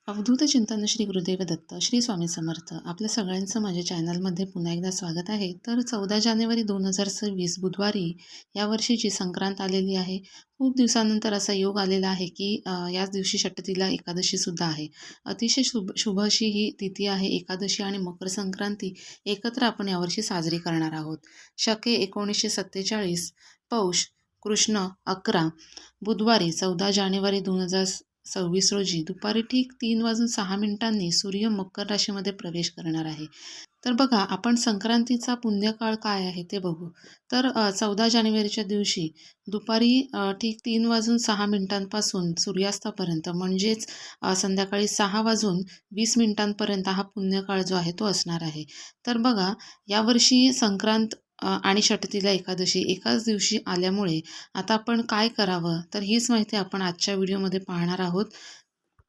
अवधूत चिंतन श्री गुरुदेव दत्त श्री स्वामी समर्थ आपल्या सगळ्यांचं माझ्या चॅनलमध्ये पुन्हा एकदा स्वागत आहे. तर 14 जानेवारी 2026 बुधवारी यावर्षीची संक्रांत आलेली आहे. खूप दिवसानंतर असा योग आलेला आहे की याच दिवशी षटतिला एकादशीसुद्धा आहे. अतिशय शुभ अशी ही तिथी आहे. एकादशी आणि मकर संक्रांती एकत्र आपण यावर्षी साजरी करणार आहोत. शके 1947 पौष कृष्ण 11 बुधवारी 14 जानेवारी 2026 रोजी दुपारी ठीक 3:06 सूर्य मकर राशीमध्ये प्रवेश करणार आहे. तर बघा, आपण संक्रांतीचा पुण्यकाळ काय आहे ते बघू. तर 14 जानेवारीच्या दिवशी दुपारी ठीक 3:06 सूर्यास्तापर्यंत म्हणजेच संध्याकाळी 6:20 हा पुण्यकाळ जो आहे तो असणार आहे. तर बघा, यावर्षी संक्रांत आणि षटतिला एकादशी एकाच दिवशी आल्यामुळे आता आपण काय करावं, तर हीच माहिती आपण आजच्या व्हिडिओमध्ये पाहणार आहोत.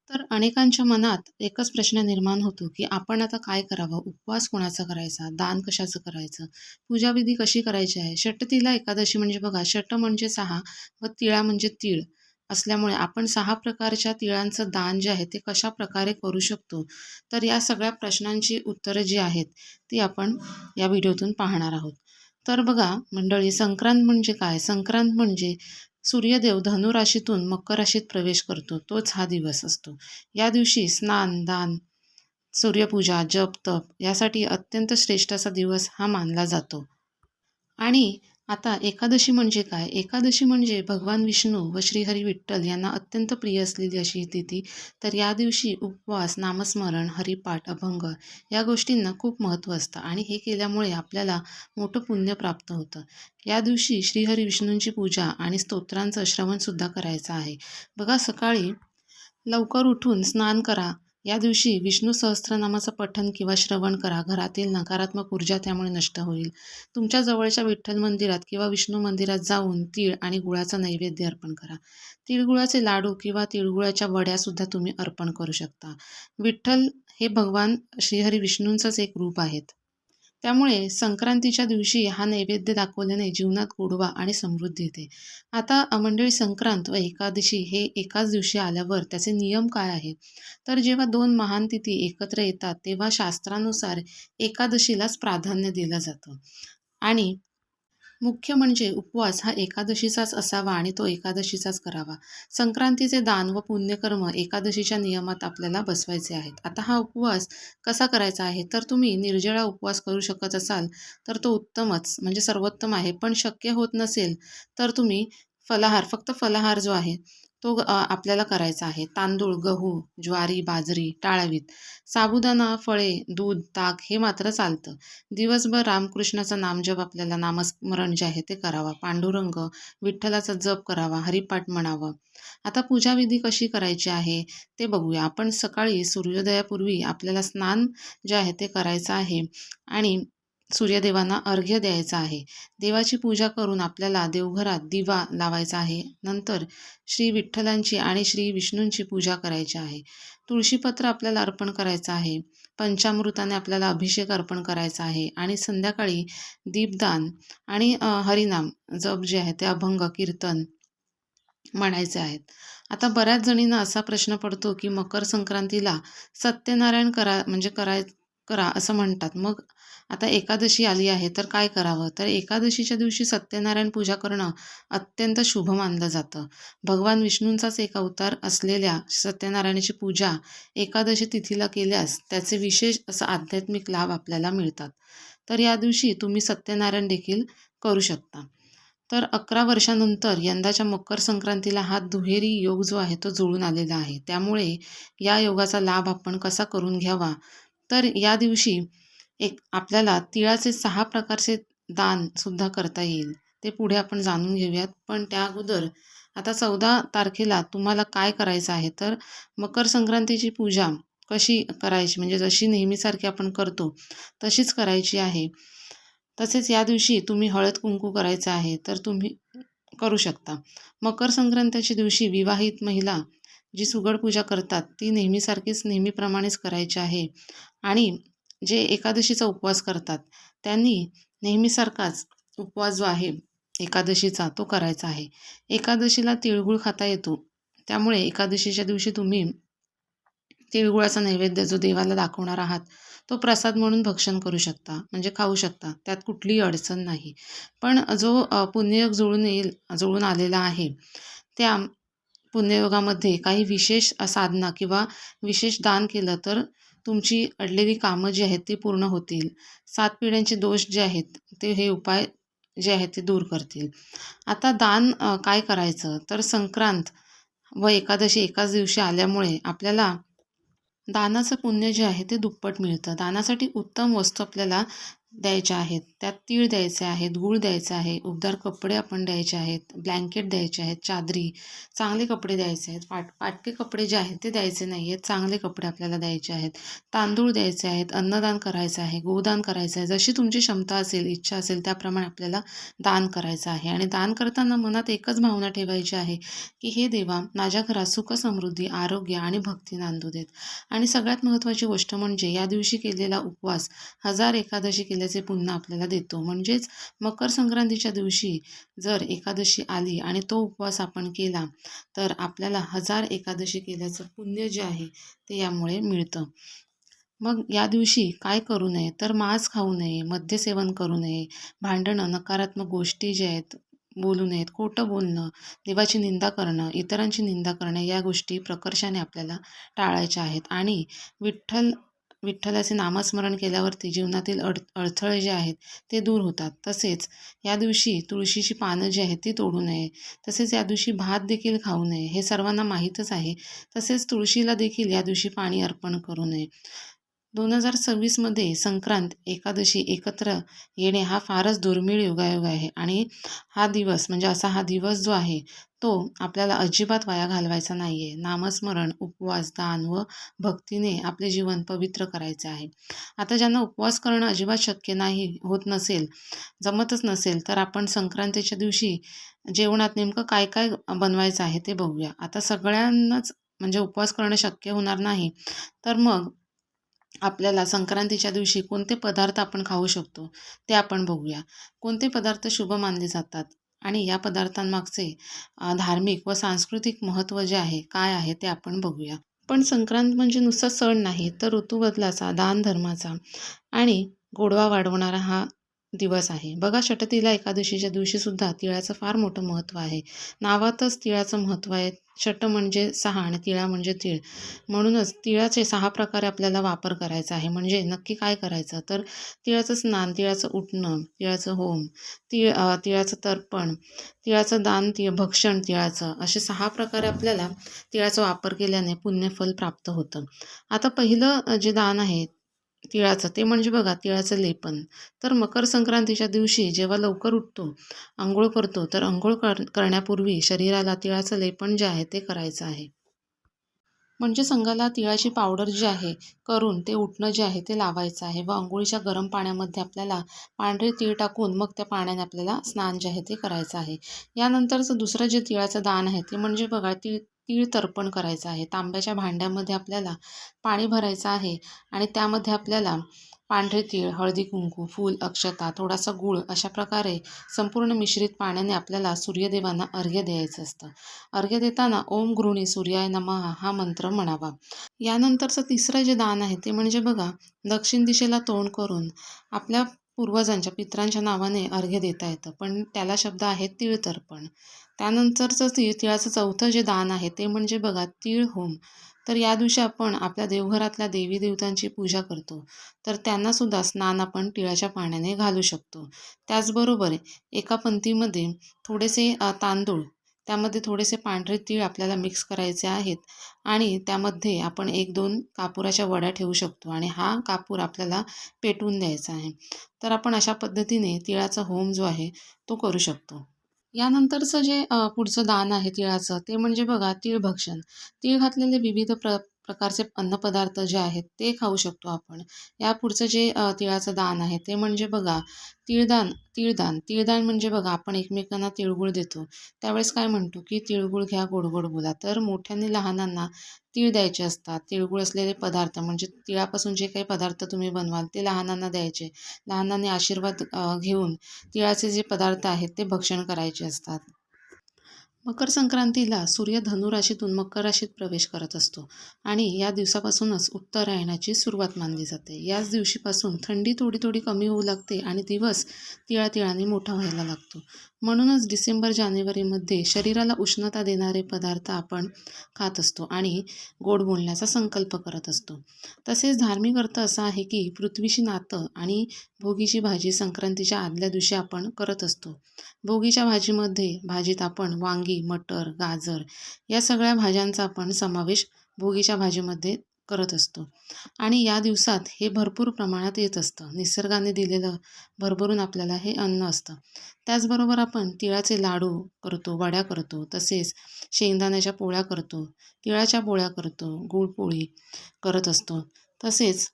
तर अनेकांच्या मनात एकच प्रश्न निर्माण होतो की आपण आता काय करावं, उपवास कोणाचा करायचा, दान कशाचं करायचं, पूजाविधी कशी करायची आहे. षटतिला एकादशी म्हणजे बघा, षट म्हणजे 6 व तिळा म्हणजे तीळ असल्यामुळे आपण 6 प्रकारच्या तिळांचं दान जे आहे ते कशा प्रकारे करू शकतो. तर या सगळ्या प्रश्नांची उत्तरं जी आहेत ती आपण या व्हिडिओतून पाहणार आहोत. तर बघा मंडळी, संक्रांत म्हणजे काय? संक्रांत म्हणजे सूर्यदेव धनु राशीतून मकर राशीत प्रवेश करतो, तोच हा दिवस असतो. या दिवशी स्नान, दान, सूर्यपूजा, जप, तप यासाठी अत्यंत श्रेष्ठ असा दिवस हा मानला जातो. आणि आता एकादशी म्हणजे काय? एकादशी म्हणजे भगवान विष्णू व श्रीहरी विठ्ठल यांना अत्यंत प्रिय असलेली अशी ही तिथी. तर या दिवशी उपवास, नामस्मरण, हरिपाठ, अभंग या गोष्टींना खूप महत्त्व असतं आणि हे केल्यामुळे आपल्याला मोठं पुण्य प्राप्त होतं. या दिवशी श्रीहरी विष्णूंची पूजा आणि स्तोत्रांचं श्रवणसुद्धा करायचं आहे. बघा, सकाळी लवकर उठून स्नान करा. या दिवशी विष्णू सहस्त्रनामाचं पठण किंवा श्रवण करा. घरातील नकारात्मक ऊर्जा त्यामुळे नष्ट होईल. तुमच्या जवळच्या विठ्ठल मंदिरात किंवा विष्णू मंदिरात जाऊन तीळ आणि गुळाचा नैवेद्य अर्पण करा. तिळगुळाचे लाडू किंवा तिळगुळाच्या वड्यासुद्धा तुम्ही अर्पण करू शकता. विठ्ठल हे भगवान श्रीहरी विष्णूंचंच एक रूप आहेत. त्यामुळे संक्रांतीच्या दिवशी हा नैवेद्य दाखवल्याने जीवनात गोडवा आणि समृद्धी येते. आता मंडळी, संक्रांत व एकादशी हे एकाच दिवशी आल्यावर त्याचे नियम काय आहेत? तर जेव्हा दोन महान तिथी एकत्र येतात तेव्हा शास्त्रानुसार एकादशीलाच प्राधान्य दिलं जातं. आणि मुख्य म्हणजे उपवास हा एकादशीचाच असावा आणि तो एकादशीचाच करावा. संक्रांतीचे दान व पुण्यकर्म एकादशीच्या नियमात आपल्याला बसवायचे आहेत. आता हा उपवास कसा करायचा आहे? तर तुम्ही निर्जळा उपवास करू शकत असाल तर तो उत्तमच, म्हणजे सर्वोत्तम आहे. पण शक्य होत नसेल तर तुम्ही फलाहार, फक्त फलाहार जो आहे तो आपल्याला करायचा आहे. तांदूळ, गहू, ज्वारी, बाजरी टाळावीत. साबुदाणा, फळे, दूध, ताक हे मात्र चालतं. दिवसभर रामकृष्णाचं नामजप, आपल्याला नामस्मरण जे आहे ते करावा. पांडुरंग, विठ्ठलाचा जप करावा, हरिपाठ म्हणावं. आता पूजाविधी कशी करायची आहे ते बघूया. आपण सकाळी सूर्योदयापूर्वी आपल्याला स्नान जे आहे ते करायचं आहे आणि सूर्यदेवांना अर्घ्य द्यायचा आहे. देवाची पूजा करून आपल्याला देवघरात दिवा लावायचा आहे. नंतर श्री विठ्ठलांची आणि श्री विष्णूंची पूजा करायची आहे. तुळशीपत्र आपल्याला अर्पण करायचं आहे. पंचामृताने आपल्याला अभिषेक अर्पण करायचा आहे आणि संध्याकाळी दीपदान आणि हरिनाम जप जे आहे ते अभंग कीर्तन म्हणायचे आहेत. आता बऱ्याच जणींना असा प्रश्न पडतो की मकर संक्रांतीला सत्यनारायण करा असं म्हणतात. मग आता एकादशी आली आहे तर काय करावं? तर एकादशीच्या दिवशी सत्यनारायण पूजा करणं अत्यंत शुभ मानलं जातं. भगवान विष्णूंचाच एक अवतार असलेल्या सत्यनारायणाची पूजा एकादशी तिथीला केल्यास त्याचे विशेष असं आध्यात्मिक लाभ आपल्याला मिळतात. तर या दिवशी तुम्ही सत्यनारायण देखील करू शकता. तर 11 वर्षानंतर यंदाच्या मकर संक्रांतीला हा दुहेरी योग जो आहे तो जुळून आलेला आहे. त्यामुळे या योगाचा लाभ आपण कसा करून घ्यावा? तर या दिवशी आपल्याला तिळाचे 6 प्रकारचे दान सुद्धा करता येईल. ते पुढे आपण जाणून घेऊयात. पण त्या अगोदर आता 14 तारखेला तुम्हाला काय करायचं आहे? तर मकर संक्रांतीची पूजा कशी करायची, म्हणजे जशी नेहमीसारखी आपण करतो तशीच करायची आहे. तसेच या दिवशी तुम्ही हळद कुंकू करायचं आहे तर तुम्ही करू शकता. मकर संक्रांतीच्या दिवशी विवाहित महिला जी सुगड पूजा करतात ती नेहमीप्रमाणेच करायची आहे. आणि जे एकादशीचा उपवास करतात त्यांनी नेहमीसारखाच उपवास जो आहे एकादशीचा तो करायचा आहे. एकादशीला तिळगुळ खाता येतो. त्यामुळे एकादशीच्या दिवशी तुम्ही तिळगुळाचा नैवेद्य जो देवाला दाखवणार आहात, तो प्रसाद म्हणून भक्षण करू शकता, म्हणजे खाऊ शकता. त्यात कुठलीही अडचण नाही. पण जो पुण्ययोग जुळून आलेला आहे, त्या पुण्ययोगामध्ये काही विशेष साधना किंवा विशेष दान केलं तर तुमची अडलेली कामं जी आहेत ती पूर्ण होतील. 7 पिढ्यांचे दोष जे आहेत, ते हे उपाय जे आहेत ते दूर करतील. आता दान काय करायचं? तर संक्रांत व एकादशी एकाच दिवशी आल्यामुळे आपल्याला दानाचं पुण्य जे आहे ते दुप्पट मिळतं. दानासाठी उत्तम वस्तू आपल्याला द्यायच्या आहेत. त्यात तीळ द्यायचे आहेत, गूळ द्यायचा आहे, उबदार कपडे आपण द्यायचे आहेत, ब्लँकेट द्यायचे आहेत, चादरी, चांगले कपडे द्यायचे आहेत. फाटके कपडे जे आहेत ते द्यायचे नाही आहेत. चांगले कपडे आपल्याला द्यायचे आहेत. तांदूळ द्यायचे आहेत, अन्नदान करायचं आहे, गोदान करायचं आहे. जशी तुमची क्षमता असेल, इच्छा असेल त्याप्रमाणे आपल्याला दान करायचं आहे. आणि दान करताना मनात एकच भावना ठेवायची आहे, की हे देवा माझ्या घरात सुख, समृद्धी, आरोग्य आणि भक्ती नांदू देत. आणि सगळ्यात महत्त्वाची गोष्ट म्हणजे या दिवशी केलेला उपवास 1000 एकादशी केल्याचे पुण्य आपल्याला देतो. म्हणजेच मकर संक्रांतीच्या दिवशी जर एकादशी आली आणि तो उपवास आपण केला तर आपल्याला 1000 एकादशी केल्याचं पुण्य जे आहे ते यामुळे मिळतं. मग या दिवशी काय करू नये तर मांस खाऊ नये, मद्यसेवन करू नये, भांडणं, नकारात्मक गोष्टी ज्या आहेत बोलू नयेत, खोटं बोलणं, देवाची निंदा करणं, इतरांची निंदा करणं या गोष्टी प्रकर्षाने आपल्याला टाळायच्या आहेत. आणि विठ्ठलाचे नामस्मरण केल्यावरती जीवनातील अडथळे जे आहेत ते दूर होतात. तसेच या दिवशी तुळशीची पानं जी आहेत ती तोडू नये. तसेच या दिवशी भात देखील खाऊ नये, हे सर्वांना माहीतच आहे. तसेच तुळशीला देखील या दिवशी पाणी अर्पण करू नये. 2026मध्ये संक्रांत, एकादशी एकत्र येणे हा फारच दुर्मिळ योगायोग आहे. आणि हा दिवस म्हणजे हा दिवस जो आहे तो आपल्याला अजिबात वाया घालवायचा नाही आहे. नामस्मरण, उपवास, दान व भक्तीने आपले जीवन पवित्र करायचे आहे. आता ज्यांना उपवास करणं अजिबात शक्य नाही होत नसेल, जमतच नसेल, तर आपण संक्रांतीच्या दिवशी जेवणात नेमकं काय काय बनवायचं आहे ते बघूया. आता सगळ्यांनाच म्हणजे उपवास करणं शक्य होणार नाही, तर मग आपल्याला संक्रांतीच्या दिवशी कोणते पदार्थ आपण खाऊ शकतो ते आपण बघूया. कोणते पदार्थ शुभ मानले जातात आणि या पदार्थांमागचे धार्मिक व सांस्कृतिक महत्त्व जे आहे, काय आहे ते आपण बघूया. पण संक्रांत म्हणजे नुसता सण नाही, तर ऋतुबदलाचा, दानधर्माचा आणि गोडवा वाढवणारा हा दिवस आहे. बघा, षटतिला एकादशीच्या दिवशीसुद्धा तिळाचं फार मोठं महत्त्व आहे. नावातच तिळाचं महत्त्व आहे. षट म्हणजे 6 आणि तिळा म्हणजे तीळ. म्हणूनच तिळाचे 6 प्रकारे आपल्याला वापर करायचा आहे. म्हणजे नक्की काय करायचं तर तिळाचं स्नान, तिळाचं उठणं, तिळाचं होम, तिळाचं तर्पण, तिळाचं दान, भक्षण तिळाचं, असे 6 प्रकारे आपल्याला तिळाचा वापर केल्याने पुण्यफल प्राप्त होतं. आता पहिलं जे दान आहे तिळाचं ते म्हणजे बघा तिळाचं लेपन. तर मकर संक्रांतीच्या दिवशी जेव्हा लवकर उठतो, अंघोळ करतो, तर अंघोळ करण्यापूर्वी शरीराला तिळाचं लेपन जे आहे ते करायचं आहे. म्हणजे संघाला तिळाची पावडर जी आहे करून ते उटणं जे आहे ते लावायचं आहे व अंघोळीच्या गरम पाण्यामध्ये आपल्याला पांढरे तीळ टाकून मग त्या पाण्याने आपल्याला स्नान जे आहे ते करायचं आहे. यानंतरचं दुसरं जे तिळाचं दान आहे ते म्हणजे बघा तीळ तीळ तर्पण करायचं आहे. तांब्याच्या भांड्यामध्ये आपल्याला पाणी भरायचं आहे आणि त्यामध्ये आपल्याला पांढरे तीळ, हळदी कुंकू, फूल, अक्षता, थोडासा गूळ अशा प्रकारे संपूर्ण मिश्रित पाण्याने आपल्याला सूर्यदेवांना अर्घ्य द्यायचं असतं. अर्घ्य देताना ओम गृहिणी सूर्याय नमः हा मंत्र म्हणावा. यानंतरचं तिसरं जे दान आहे ते म्हणजे बघा दक्षिण दिशेला तोंड करून आपल्या पूर्वजांच्या, पितरांच्या नावाने अर्घ्य देता येतं, पण त्याला शब्द आहे तीळ तर्पण. त्यानंतरचं तिळाचं चौथं जे दान आहे ते म्हणजे बघा तीळ होम. तर या दिवशी आपण आपल्या देवघरातल्या देवी देवतांची पूजा करतो, तर त्यांनासुद्धा स्नान आपण तिळाच्या पाण्याने घालू शकतो. त्याचबरोबर एका पंथीमध्ये थोडेसे तांदूळ, त्यामध्ये थोडेसे पांढरे तीळ आपल्याला मिक्स करायचे आहेत आणि त्यामध्ये आपण 1-2 कापुराच्या वड्या ठेवू शकतो आणि हा कापूर आपल्याला पेटवून द्यायचा आहे. तर आपण अशा पद्धतीने तिळाचा होम जो आहे तो करू शकतो. यानंतरचं जे पुढचं दान आहे तिळाचं ते म्हणजे बघा तीळ भक्षण. तीळ घातलेले विविध प्रकारचे अन्नपदार्थ जे आहेत ते खाऊ शकतो आपण. या पुढचं जे तिळाचं दान आहे ते म्हणजे बघा तिळदान. तिळदान म्हणजे बघा आपण एकमेकांना तिळगुळ देतो. त्यावेळेस काय म्हणतो की तिळगुळ घ्या, गोड गोड बोला. तर मोठ्यांनी लहानांना तीळ द्यायचे असतात. तिळगुळ असलेले पदार्थ म्हणजे तिळापासून जे काही पदार्थ तुम्ही बनवाल ते लहानांना द्यायचे. लहानांनी आशीर्वाद घेऊन तिळाचे जे पदार्थ आहेत ते भक्षण करायचे असतात. मकर संक्रांतीला सूर्य धनु राशीतून मकर राशीत प्रवेश करत असतो आणि या दिवसापासूनच उत्तरायणाची सुरुवात मानली जाते. याच दिवशीपासून थंडी थोडी थोडी कमी होऊ लागते आणि दिवस तिळातिळाने मोठा व्हायला लागतो. म्हणूनच डिसेंबर जानेवारीमध्ये शरीराला उष्णता देणारे पदार्थ आपण खात असतो आणि गोड बोलण्याचा संकल्प करत असतो. तसेच धार्मिक अर्थ असा आहे की पृथ्वीशी नातं आणि भोगीची भाजी संक्रांतीच्या आदल्या दिवशी आपण करत असतो. भोगीच्या भाजीत आपण वांगी, मटर, गाजर या सगळ्या भाज्यांचा आपण समावेश भोगीच्या भाजीमध्ये करत असतो आणि या दिवसात हे भरपूर प्रमाणात येत असतं. निसर्गाने दिलेलं भरभरून आपल्याला हे अन्न असतं. त्याचबरोबर आपण तिळाचे लाडू करतो, वड्या करतो, तसेच शेंगदाण्याच्या पोळ्या करतो, तिळाच्या पोळ्या करतो, गुळपोळी करत असतो. तसेच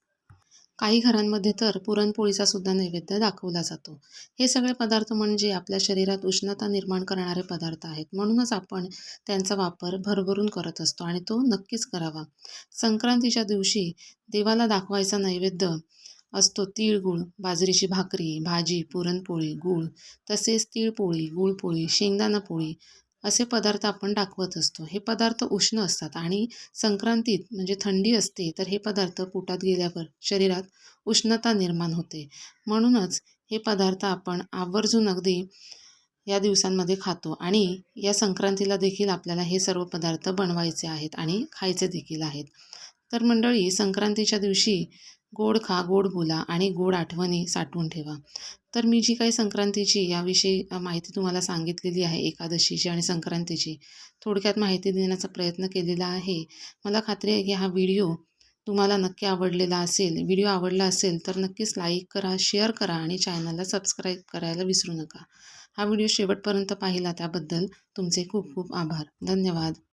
काही घरांमध्ये तर पुरणपोळीचा सुद्धा नैवेद्य दाखवला जातो. हे सगळे पदार्थ म्हणजे आपल्या शरीरात उष्णता निर्माण करणारे पदार्थ आहेत. म्हणूनच आपण त्यांचा वापर भरभरून करत असतो आणि तो नक्कीच करावा. संक्रांतीच्या दिवशी देवाला दाखवायचा नैवेद्य असतो तिळगुळ, बाजरीची भाकरी, भाजी, पुरणपोळी, गूळ, तसेच तिळपोळी, गुळपोळी, शेंगदाणा पोळी असे पदार्थ आपण दाखवत असतो. हे पदार्थ उष्ण असतात आणि संक्रांतीत म्हणजे थंडी असते, तर हे पदार्थ पोटात गेल्यावर शरीरात उष्णता निर्माण होते. म्हणूनच हे पदार्थ आपण आवर्जून अगदी या दिवसांमध्ये खातो आणि या संक्रांतीला देखील आपल्याला हे सर्व पदार्थ बनवायचे आहेत आणि खायचे देखील आहेत. तर मंडळी, संक्रांतीच्या दिवशी गोड खा, गोड बोला आणि गोड आठवणी साठवून ठेवा. तर मी जी काही संक्रांतीची याविषयी माहिती तुम्हाला सांगितलेली आहे, एकादशीची आणि संक्रांतीची थोडक्यात माहिती देण्याचा प्रयत्न केलेला आहे. मला खात्री आहे की हा व्हिडिओ तुम्हाला नक्की आवडलेला असेल. व्हिडिओ आवडला असेल तर नक्कीच लाईक करा, शेअर करा आणि चॅनलला सबस्क्राईब करायला विसरू नका. हा व्हिडिओ शेवटपर्यंत पाहिला त्याबद्दल तुमचे खूप खूप आभार. धन्यवाद.